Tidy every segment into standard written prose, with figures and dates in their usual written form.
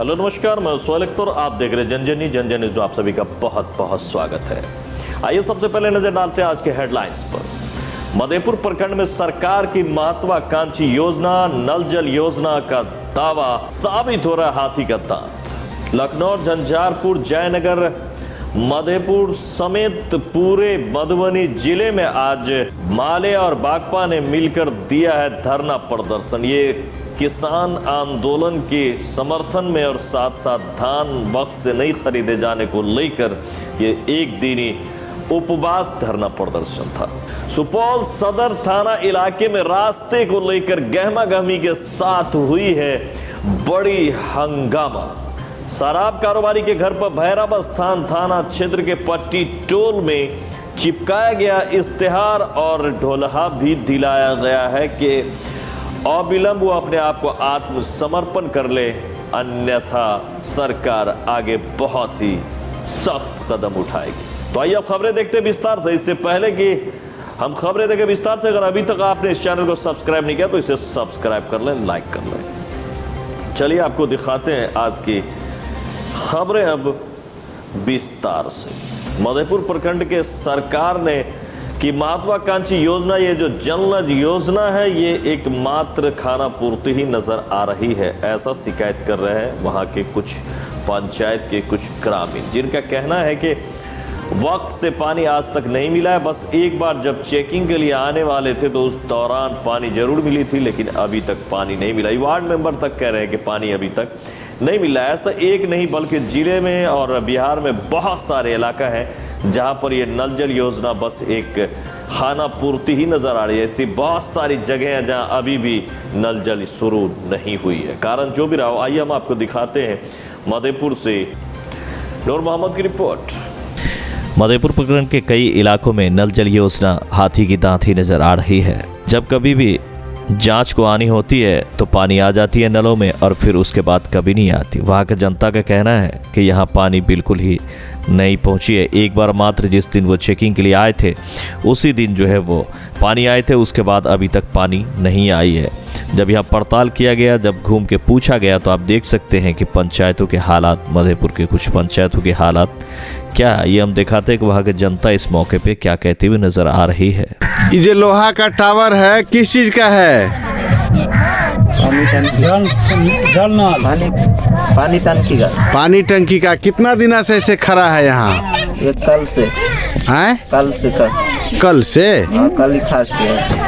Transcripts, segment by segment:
Hello नमस्कार, मैं स्वालिक, आप देख रहे जनजनी जनजनी जो आप सभी का बहुत बहुत स्वागत है। आइए सबसे पहले नजर डालते हैं आज के हेडलाइंस पर। मधेपुर प्रखंड में सरकार की महत्वाकांक्षी योजना नल जल योजना का दावा साबित हो रहा हाथी का दांत। लखनऊ, झंझारपुर, जयनगर, मधेपुर समेत पूरे मधुबनी जिले में आज माले और बागपा ने मिलकर दिया है धरना प्रदर्शन। ये किसान आंदोलन के समर्थन में और साथ साथ धान वक्त से नहीं खरीदे जाने को लेकर ये एक दिनी उपवास धरना प्रदर्शन था। सुपौल सदर थाना इलाके में रास्ते को लेकर गहमा गहमी के साथ हुई है बड़ी हंगामा। शराब कारोबारी के घर पर भैरव स्थान थाना क्षेत्र के पट्टी टोल में चिपकाया गया इश्तेहार और ढोलहा भी दिलाया गया है कि अविलंब वो अपने आप को आत्मसमर्पण कर ले, अन्यथा सरकार आगे बहुत ही सख्त कदम उठाएगी। तो आइए अब खबरें देखते हैं विस्तार से। इससे पहले कि हम खबरें देखें विस्तार से, अगर अभी तक आपने इस चैनल को सब्सक्राइब नहीं किया तो इसे सब्सक्राइब कर लें, लाइक कर लें। चलिए आपको दिखाते हैं आज की खबरें अब विस्तार से। मधेपुर प्रखंड के सरकार ने की महत्वाकांक्षी योजना, ये जो जल योजना है, ये एकमात्र खाना पूर्ति ही नजर आ रही है, ऐसा शिकायत कर रहे हैं वहां के कुछ पंचायत के कुछ ग्रामीण, जिनका कहना है कि वक्त से पानी आज तक नहीं मिला है। बस एक बार जब चेकिंग के लिए आने वाले थे तो उस दौरान पानी जरूर मिली थी, लेकिन अभी तक पानी नहीं मिला। वार्ड मेंबर तक कह रहे हैं कि पानी अभी तक नहीं मिला। ऐसा एक नहीं बल्कि जिले में और बिहार में बहुत सारे इलाका है जहां पर ये नल जल योजना बस एक खाना पूर्ति ही नजर आ रही है। ऐसी बहुत सारी जगह हैं जहां अभी भी नल जल शुरू नहीं हुई है। कारण जो भी रहा हो, आइए हम आपको दिखाते हैं मधेपुर से नूर मोहम्मद की रिपोर्ट। मधेपुर प्रखंड के कई इलाकों में नल जल योजना हाथी की दांत ही नजर आ रही है। जब कभी भी जांच को आनी होती है तो पानी आ जाती है नलों में और फिर उसके बाद कभी नहीं आती। वहाँ के जनता का कहना है कि यहाँ पानी बिल्कुल ही नहीं पहुँची है। एक बार मात्र जिस दिन वो चेकिंग के लिए आए थे उसी दिन जो है वो पानी आए थे, उसके बाद अभी तक पानी नहीं आई है। जब यहाँ पड़ताल किया गया, जब घूम के पूछा गया तो आप देख सकते हैं कि पंचायतों के हालात, मधेपुर के कुछ पंचायतों के हालात क्या है, ये हम दिखाते हैं कि वहाँ की जनता इस मौके पे क्या कहती हुई नजर आ रही है। ये जो लोहा का टावर है किस चीज का है? पानी टंकी का। पानी टंकी का। कितना दिना से ऐसे खड़ा है यहाँ? ये कल से हैं? कल से कल से? हाँ, कल ही खास किया।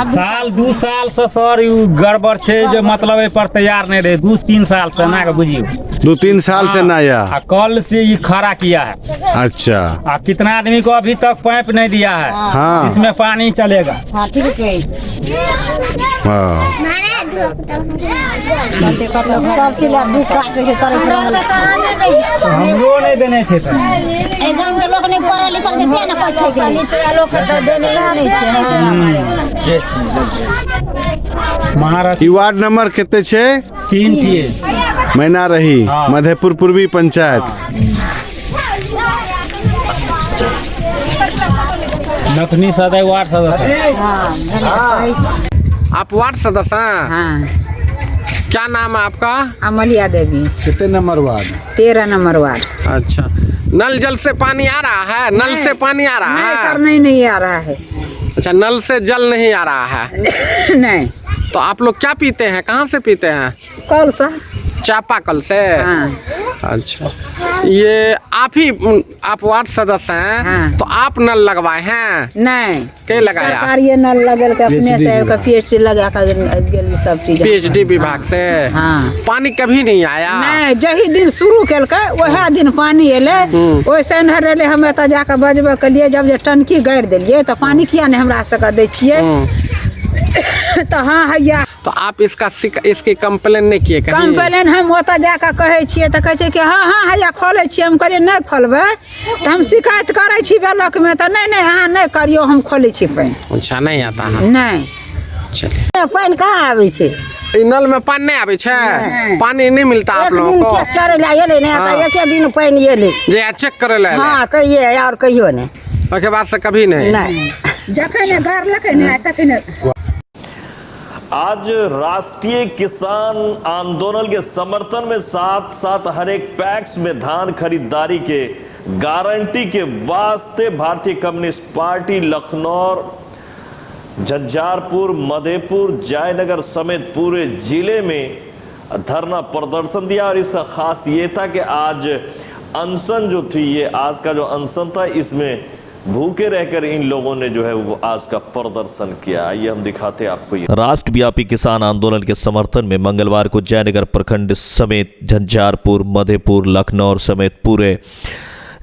साल 2 साल से सर गड़बड़ छे, जो मतलब ए पर तैयार नहीं रहे। 2-3 साल से ना बुझियो 2-3 साल से ना या? कल से ये खड़ा किया है। अच्छा। कितना आदमी को अभी तक पाइप नहीं दिया है। हाँ। इसमें पानी चलेगा। हाँ। सब चीज हमरो नहीं देने छे तो। गाँव के लोग नहीं पढ़ल लिखल छै, तें न कोई ठीक लोग तो देने नहीं छै। महाराज वार्ड नंबर कितने छे? 3 छिए। मैना रही। हाँ। मधेपुर पूर्वी पंचायत। नथनी सदस्य वार्ड सदस्य। आप वार्ड सदस्य हैं? हाँ। क्या नाम है आपका? अमलिया देवी। कितने नंबर वार्ड? 13 number ward. अच्छा। नल जल से पानी आ रहा है? नल से पानी आ रहा नहीं है? सर, नहीं आ रहा है। अच्छा, नल से जल नहीं आ रहा है? नहीं। तो आप लोग क्या पीते हैं? कहाँ से पीते हैं? कल से। चापाकल से? हाँ। अच्छा, ये आप वार्ड सदस्य हैं? हाँ। तो आप नल लगवाए हैं? नहीं। के लगाया? सरकार ये नल लगल के अपने से पीएचडी लगा कर गेल सब चीज। पीएचडी विभाग से? हाँ। पानी कभी नहीं आया? नहीं, जही दिन शुरू केलकै वह दिन पानी एले। वैसे न रहले, हम एतऽ जाके बजबे कलिए, जब जे टंकी गाड़ि देलिए तो पानी किया नहीं हमरा सबके दै छिए? तो हाँ हैया। तो आप इसकी कंप्लेन नहीं किए? कंप्लेन हम ओतऽ जाके कहै छिए तो कहै छै कि हाँ हाँ हैया खोलै छिए। हम कहलिए नहीं खोलबै तो हम शिकायत करै छी ब्लॉक में। तो नहीं अहाँ नहीं करियो, हम खोलै छी पानि। अच्छा, नहीं आता है? नहीं। चलिए। पानि कहाँ आबै छै? नल में पानी नहीं आवे छे? पानी नहीं मिलता आप लोगों को? चेक करे ला एले नहीं आता, एक दिन पानि एले। जे चेक करे ला? हाँ कहिए, और कहियो नहीं। उसके बाद से कभी नहीं? नहीं। जखन घर लके नहीं तखन आज राष्ट्रीय किसान आंदोलन के समर्थन में साथ साथ हर एक पैक्स में धान खरीदारी के गारंटी के वास्ते भारतीय कम्युनिस्ट पार्टी लखनऊ, झंझारपुर, मधेपुर, जयनगर समेत पूरे जिले में धरना प्रदर्शन दिया। और इसका खास ये था कि आज अनशन जो थी, ये आज का जो अनशन था, इसमें भूखे रहकर इन लोगों ने जो है वो आज का प्रदर्शन किया। आइए हम दिखाते हैं आपको ये। राष्ट्रव्यापी किसान आंदोलन के समर्थन में मंगलवार को जयनगर प्रखंड समेत झंझारपुर, मधेपुर, लखनऊ समेत पूरे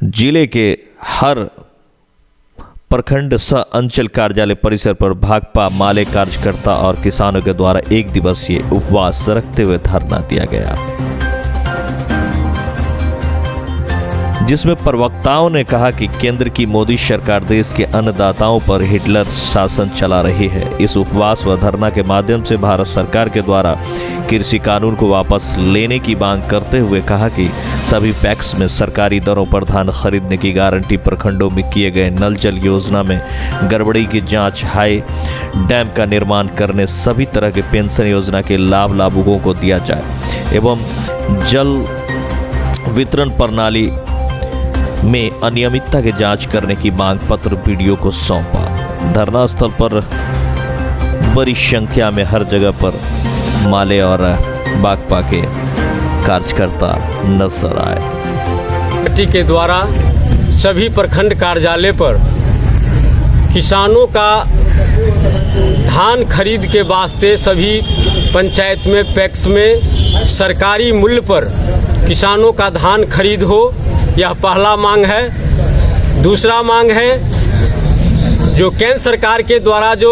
जिले के हर प्रखंड सह अंचल कार्यालय परिसर पर भाकपा माले कार्यकर्ता और किसानों के द्वारा एक दिवसीय उपवास रखते हुए धरना दिया गया, जिसमें प्रवक्ताओं ने कहा कि केंद्र की मोदी सरकार देश के अन्नदाताओं पर हिटलर शासन चला रही है। इस उपवास व धरना के माध्यम से भारत सरकार के द्वारा कृषि कानून को वापस लेने की मांग करते हुए कहा कि सभी पैक्स में सरकारी दरों पर धान खरीदने की गारंटी, प्रखंडों में किए गए नल जल योजना में गड़बड़ी की जांच, हाई डैम का निर्माण करने, सभी तरह के पेंशन योजना के लाभ लाभुकों को दिया जाए एवं जल वितरण प्रणाली में अनियमितता की जांच करने की मांग पत्र वीडियो को सौंपा। धरना स्थल पर बड़ी संख्या में हर जगह पर माले और भाकपा के कार्यकर्ता नजर आए। पार्टी के द्वारा सभी प्रखंड कार्यालय पर किसानों का धान खरीद के वास्ते सभी पंचायत में, पैक्स में सरकारी मूल्य पर किसानों का धान खरीद हो, यह पहला मांग है। दूसरा मांग है, जो केंद्र सरकार के द्वारा जो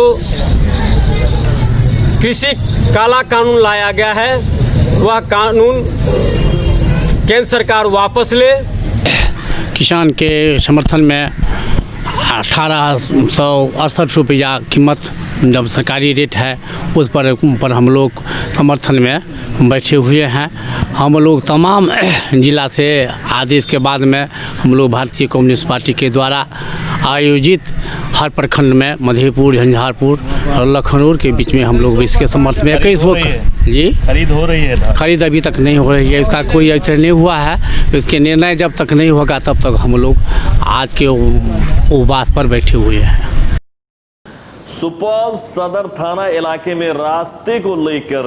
कृषि काला कानून लाया गया है, वह कानून केंद्र सरकार वापस ले। किसान के समर्थन में 1868 रुपया कीमत जब सरकारी रेट है, उस पर हम लोग समर्थन में बैठे हुए हैं। हम लोग तमाम जिला से आदेश के बाद में हम लोग भारतीय कम्युनिस्ट पार्टी के द्वारा आयोजित हर प्रखंड में, मधेपुर, झंझारपुर और लखनऊ के बीच में हम लोग इसके समर्थन में 21 जी खरीद हो रही है। खरीद अभी तक नहीं हो रही है, इसका कोई असर नहीं हुआ है। इसके निर्णय जब तक नहीं होगा तब तक हम लोग आज के उपवास पर बैठे हुए हैं। सुपौल सदर थाना इलाके में रास्ते को लेकर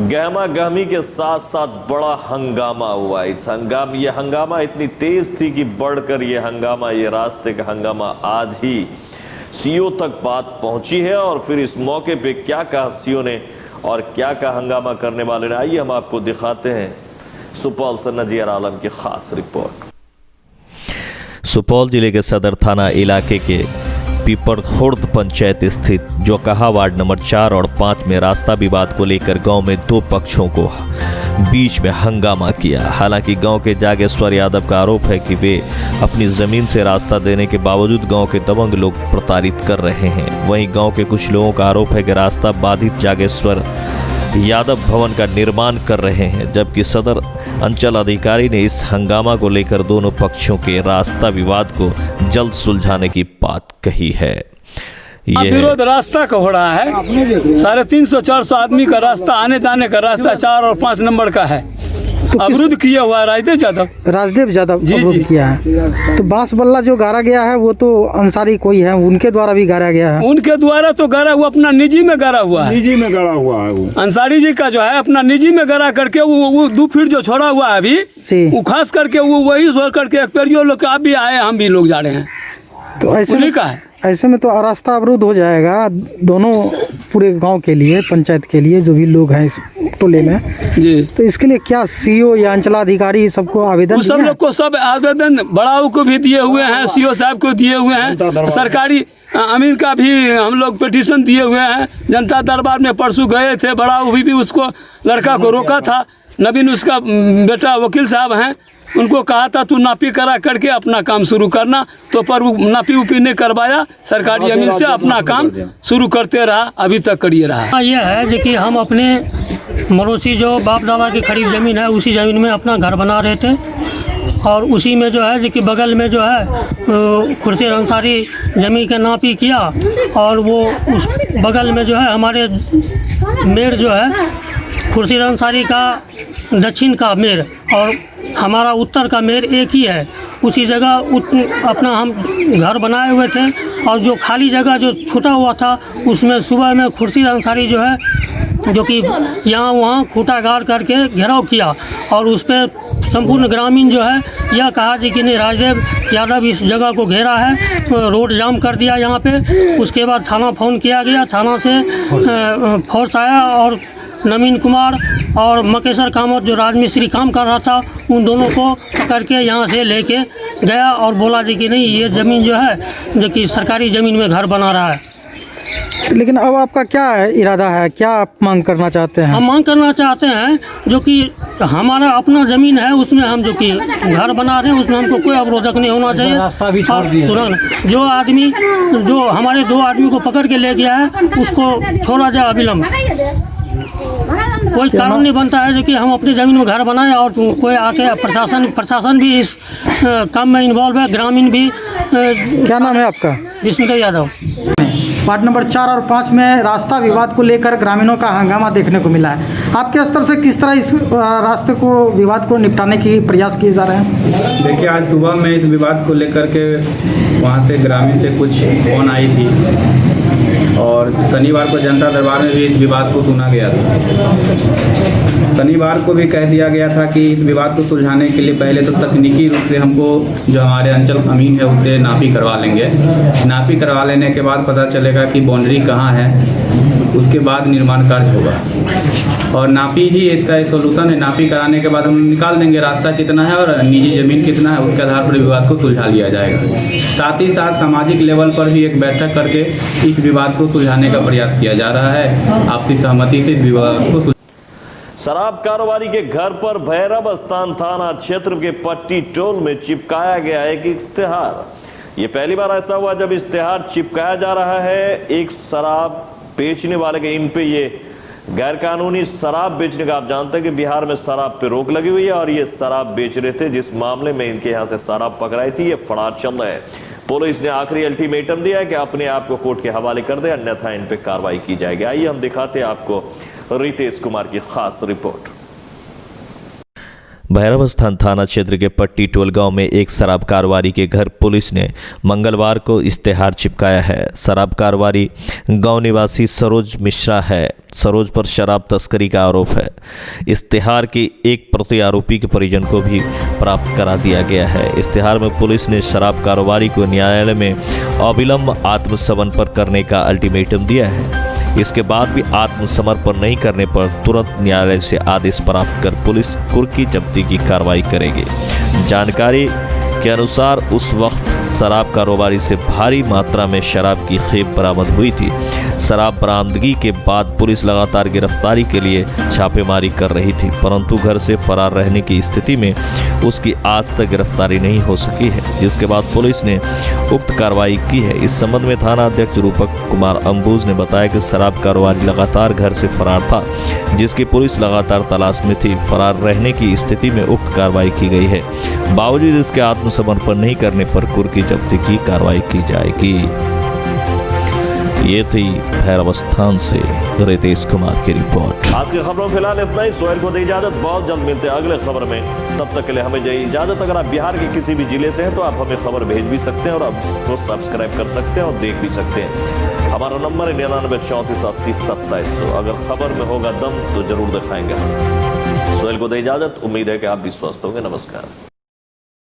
गहमा गहमी के साथ साथ बड़ा हंगामा हुआ। ये हंगामा इतनी तेज थी कि बढ़कर ये रास्ते का हंगामा आज ही सीओ तक बात पहुंची है। और फिर इस मौके पे क्या कहा सीओ ने और क्या कहा हंगामा करने वाले ने, आइए हम आपको दिखाते हैं सुपौल से नजीर आलम की खास रिपोर्ट। सुपौल जिले के सदर थाना इलाके के पीपरखुर्द पंचायत स्थित जोकाहा वार्ड नंबर 4 और 5 में रास्ता विवाद को लेकर गांव में दो पक्षों को बीच में हंगामा किया। हालांकि गांव के जागेश्वर यादव का आरोप है कि वे अपनी जमीन से रास्ता देने के बावजूद गांव के दबंग लोग प्रताड़ित कर रहे हैं। वहीं गांव के कुछ लोगों का आरोप है कि रास्ता बाधित जागेश्वर यादव भवन का निर्माण कर रहे हैं, जबकि सदर अंचल अधिकारी ने इस हंगामा को लेकर दोनों पक्षों के रास्ता विवाद को जल्द सुलझाने की बात कही है। विरोध रास्ता का हो रहा है। 350-400 आदमी का रास्ता, आने जाने का रास्ता 4 और 5 नंबर का है, अवरुद्ध किया हुआ है राजदेव यादव जी किया है। तो बांस बल्ला जो गाड़ा गया है वो तो अंसारी कोई है, उनके द्वारा भी गाड़ा गया है। उनके द्वारा तो गाड़ा हुआ, अपना निजी में गाड़ा हुआ है, निजी में गाड़ा हुआ है। वो अंसारी जी का जो है अपना निजी में गाड़ा करके वो 2 फीट जो छोड़ा हुआ है अभी, वो खास करके वो वही छोड़ करके एक्सपेरियो लोग आप भी आए, हम भी लोग जा रहे हैं। तो ऐसे में तो रास्ता अवरुद्ध हो जाएगा दोनों पूरे गांव के लिए, पंचायत के लिए, जो भी लोग हैं इस टोले में जी। तो इसके लिए क्या सीओ या अंचलाधिकारी सबको आवेदन, सब लोग को सब आवेदन बड़ाऊ को भी दिए हुए हैं, सीओ साहब को दिए हुए हैं, सरकारी अमीन का भी हम लोग पिटीशन दिए हुए हैं। जनता दरबार में परसों गए थे, बड़ाऊ भी उसको लड़का को रोका था, नवीन उसका बेटा वकील साहब हैं, उनको कहा था तू नापी करा करके अपना काम शुरू करना, तो पर वो नापी उपी नहीं करवाया, सरकारी अमीन से अपना काम शुरू करते रहा, अभी तक करिए रहा। यह है कि हम अपने मरोसी जो बाप दादा की खरीद ज़मीन है उसी ज़मीन में अपना घर बना रहे थे, और उसी में जो है जो कि बगल में जो है खुर्शीद अंसारी ज़मीन का नापी किया और वो उस बगल में जो है हमारे मेयर जो है खुर्शीद अंसारी का दक्षिण का मेयर और हमारा उत्तर का मेयर एक ही है। उसी जगह अपना हम घर बनाए हुए थे और जो खाली जगह जो छूटा हुआ था उसमें सुबह में खुर्शीद अंसारी जो है जो कि यहाँ वहाँ खूंटा गाड़ करके घेराव किया और उस पर संपूर्ण ग्रामीण जो है यह कहा जी कि नहीं राजदेव यादव इस जगह को घेरा है, रोड जाम कर दिया यहाँ पे। उसके बाद थाना फ़ोन किया गया, थाना से फोर्स आया और नवीन कुमार और मकेसर कामत जो राजमिस्त्री काम कर रहा था उन दोनों को पकड़ के यहाँ से लेके गया और बोला जी कि नहीं ये ज़मीन जो है जो कि सरकारी ज़मीन में घर बना रहा है। लेकिन अब आपका क्या इरादा है, क्या आप मांग करना चाहते हैं? हम मांग करना चाहते हैं जो कि हमारा अपना ज़मीन है उसमें हम जो कि घर बना रहे हैं उसमें हमको कोई अवरोधक नहीं होना चाहिए। रास्ता भी छोड़ दिया। तुरंत जो आदमी जो हमारे 2 आदमी को पकड़ के ले गया है उसको छोड़ा जाए अविलंब। कोई कानून नहीं बनता है जो कि हम अपनी ज़मीन में घर बनाएं और कोई आके प्रशासन भी इस काम में इन्वॉल्व है, ग्रामीण भी। क्या नाम है आपका? विष्णुदेव यादव। वार्ड नंबर 4 और 5 में रास्ता विवाद को लेकर ग्रामीणों का हंगामा देखने को मिला है। आपके स्तर से किस तरह इस रास्ते को विवाद को निपटाने की प्रयास किए जा रहे हैं? देखिए, आज सुबह में इस विवाद को लेकर के वहाँ से ग्रामीण से कुछ फोन आई थी और शनिवार को जनता दरबार में भी इस विवाद को सुना गया था। शनिवार को भी कह दिया गया था कि इस विवाद को सुलझाने के लिए पहले तो तकनीकी रूप से हमको जो हमारे अंचल अमीन है उससे नापी करवा लेंगे। नापी करवा लेने के बाद पता चलेगा कि बाउंड्री कहाँ है, उसके बाद निर्माण कार्य होगा और नापी ही इसका सोल्यूशन है। नापी कराने के बाद हम निकाल देंगे रास्ता कितना है और निजी ज़मीन कितना है, उसके आधार पर विवाद को सुलझा लिया जाएगा। साथ ही साथ सामाजिक लेवल पर भी एक बैठक करके इस विवाद को सुलझाने का प्रयास किया जा रहा है। आपसी सहमति से विवाद को शराब कारोबारी के घर पर भैरव स्थान थाना क्षेत्र के पट्टी टोल में चिपकाया गया एक इश्तेहार। ये पहली बार ऐसा हुआ जब इश्तेहार चिपकाया जा रहा है। एक शराब बेचने वाले के इन पे ये गैर कानूनी शराब बेचने का, आप जानते हैं कि बिहार में शराब पे रोक लगी हुई है और ये शराब बेच रहे थे। जिस मामले में इनके यहाँ से शराब पकड़ाई थी ये फरार चल रहे हैं। पुलिस ने आखिरी अल्टीमेटम दिया है कि अपने आप को कोर्ट के हवाले कर दे, अन्यथा इन पे कार्रवाई की जाएगी। आइए हम दिखाते हैं आपको रितेश कुमार की खास रिपोर्ट। भैरव स्थान थाना क्षेत्र के पट्टी टोल गांव में एक शराब कारोबारी के घर पुलिस ने मंगलवार को इश्तेहार चिपकाया है। शराब कारोबारी गांव निवासी सरोज मिश्रा है। सरोज पर शराब तस्करी का आरोप है। इश्तेहार की एक प्रति आरोपी के परिजन को भी प्राप्त करा दिया गया है। इश्तेहार में पुलिस ने शराब कारोबारी को न्यायालय में अविलंब आत्मसमर्पण करने का अल्टीमेटम दिया है। इसके बाद भी आत्मसमर्पण नहीं करने पर तुरंत न्यायालय से आदेश प्राप्त कर पुलिस कुर्की जब्ती की कार्रवाई करेगी। जानकारी के अनुसार उस वक्त शराब कारोबारी से भारी मात्रा में शराब की खेप बरामद हुई थी। शराब बरामदगी के बाद पुलिस लगातार गिरफ्तारी के लिए छापेमारी कर रही थी, परंतु घर से फरार रहने की स्थिति में उसकी आज तक गिरफ्तारी नहीं हो सकी है, जिसके बाद पुलिस ने उक्त कार्रवाई की है। इस संबंध में थाना अध्यक्ष रूपक कुमार अंबुज ने बताया कि शराब कारोबारी लगातार घर से फरार था, जिसकी पुलिस लगातार तलाश में थी। फरार रहने की स्थिति में उक्त कार्रवाई की गई है। बावजूद इसके आत्मसमर्पण नहीं करने पर कुर्की जब्ती की कार्रवाई की जाएगी। ये थी भैरव स्थान से रितेश कुमार की रिपोर्ट। आज की खबरों फिलहाल इतना ही। सोहेल को दी इजाजत, बहुत जल्द मिलते हैं अगले खबर में। तब तक के लिए हमें दे इजाजत। अगर आप बिहार के किसी भी जिले से हैं तो आप हमें खबर भेज भी सकते हैं और आप उसको सब्सक्राइब कर सकते हैं और देख भी सकते हैं। हमारा नंबर है 99 34 80 2700। अगर खबर में होगा दम तो जरूर दिखाएंगे हम। सोहेल को दे इजाजत। उम्मीद है कि आप भी स्वस्थ होंगे। नमस्कार।